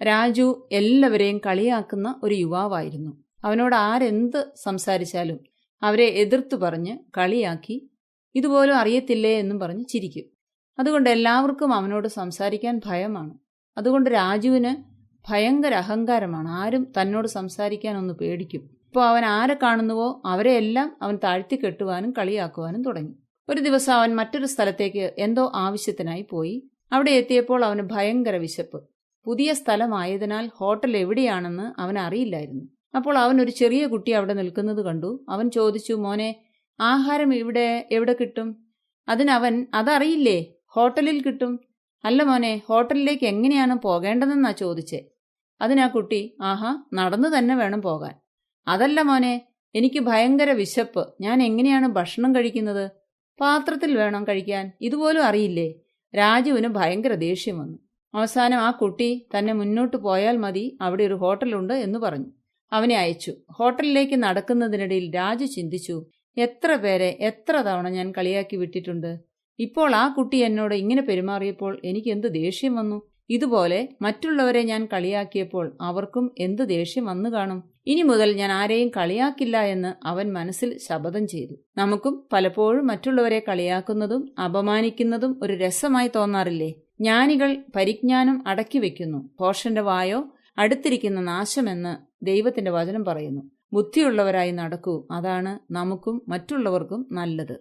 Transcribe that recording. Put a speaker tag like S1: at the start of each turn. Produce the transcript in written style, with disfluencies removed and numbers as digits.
S1: രാജു എല്ലാവരെയും കളിയാക്കുന്ന ഒരു യുവാവായിരുന്നു. അവനോട് ആരെന്ത് സംസാരിച്ചാലും അവരെ എതിർത്തു പറഞ്ഞ് കളിയാക്കി ഇതുപോലും അറിയത്തില്ലേ എന്നും പറഞ്ഞ് ചിരിക്കും. അതുകൊണ്ട് എല്ലാവർക്കും അവനോട് സംസാരിക്കാൻ ഭയമാണ്. അതുകൊണ്ട് രാജുവിന് ഭയങ്കര അഹങ്കാരമാണ്. ആരും തന്നോട് സംസാരിക്കാൻ ഒന്ന് പേടിക്കും. ഇപ്പോൾ അവൻ ആരെ കാണുന്നുവോ അവരെയെല്ലാം അവൻ താഴ്ത്തിക്കെട്ടുവാനും കളിയാക്കുവാനും തുടങ്ങി. ഒരു ദിവസം അവൻ മറ്റൊരു സ്ഥലത്തേക്ക് എന്തോ ആവശ്യത്തിനായി പോയി. അവിടെ എത്തിയപ്പോൾ അവന് ഭയങ്കര വിശപ്പ്. പുതിയ സ്ഥലമായതിനാൽ ഹോട്ടൽ എവിടെയാണെന്ന് അവൻ അറിയില്ലായിരുന്നു. അപ്പോൾ അവൻ ഒരു ചെറിയ കുട്ടി അവിടെ നിൽക്കുന്നത് കണ്ടു. അവൻ ചോദിച്ചു, മോനെ, ആഹാരം എവിടെ കിട്ടും? അതിനവൻ, അതറിയില്ലേ, ഹോട്ടലിൽ കിട്ടും. അല്ല മോനെ, ഹോട്ടലിലേക്ക് എങ്ങനെയാണ് പോകേണ്ടതെന്നാ ചോദിച്ചേ. അതിനാ കുട്ടി, ആഹാ, നടന്നു തന്നെ വേണം പോകാൻ. അതല്ല മോനെ, എനിക്ക് ഭയങ്കര വിശപ്പ്, ഞാൻ എങ്ങനെയാണ് ഭക്ഷണം കഴിക്കുന്നത്? പാത്രത്തിൽ വേണം കഴിക്കാൻ, ഇതുപോലും അറിയില്ലേ? രാജുവിന് ഭയങ്കര ദേഷ്യം വന്നു. അവസാനം ആ കുട്ടി തന്നെ മുന്നോട്ട് പോയാൽ മതി, അവിടെ ഒരു ഹോട്ടലുണ്ട് എന്ന് പറഞ്ഞു. അവനെ അയച്ചു. ഹോട്ടലിലേക്ക് നടക്കുന്നതിനിടയിൽ രാജു ചിന്തിച്ചു, എത്ര പേരെ എത്ര തവണ ഞാൻ കളിയാക്കി വിട്ടിട്ടുണ്ട്. ഇപ്പോൾ ആ കുട്ടി എന്നോട് ഇങ്ങനെ പെരുമാറിയപ്പോൾ എനിക്ക് എന്ത് ദേഷ്യം വന്നു. ഇതുപോലെ മറ്റുള്ളവരെ ഞാൻ കളിയാക്കിയപ്പോൾ അവർക്കും എന്ത് ദേഷ്യം വന്നു കാണും. ഇനി മുതൽ ഞാൻ ആരെയും കളിയാക്കില്ല എന്ന് അവൻ മനസ്സിൽ ശപഥം ചെയ്തു. നമുക്കും പലപ്പോഴും മറ്റുള്ളവരെ കളിയാക്കുന്നതും അപമാനിക്കുന്നതും ഒരു രസമായി തോന്നാറില്ലേ? ജ്ഞാനികൾ പരിജ്ഞാനം അടക്കി വെക്കുന്നു, ഭോഷന്റെ വായോ അടുത്തിരിക്കുന്ന നാശമെന്ന് ദൈവത്തിന്റെ വചനം പറയുന്നു. ബുദ്ധിയുള്ളവരായി നടക്കൂ, അതാണ് നമുക്കും മറ്റുള്ളവർക്കും നല്ലത്.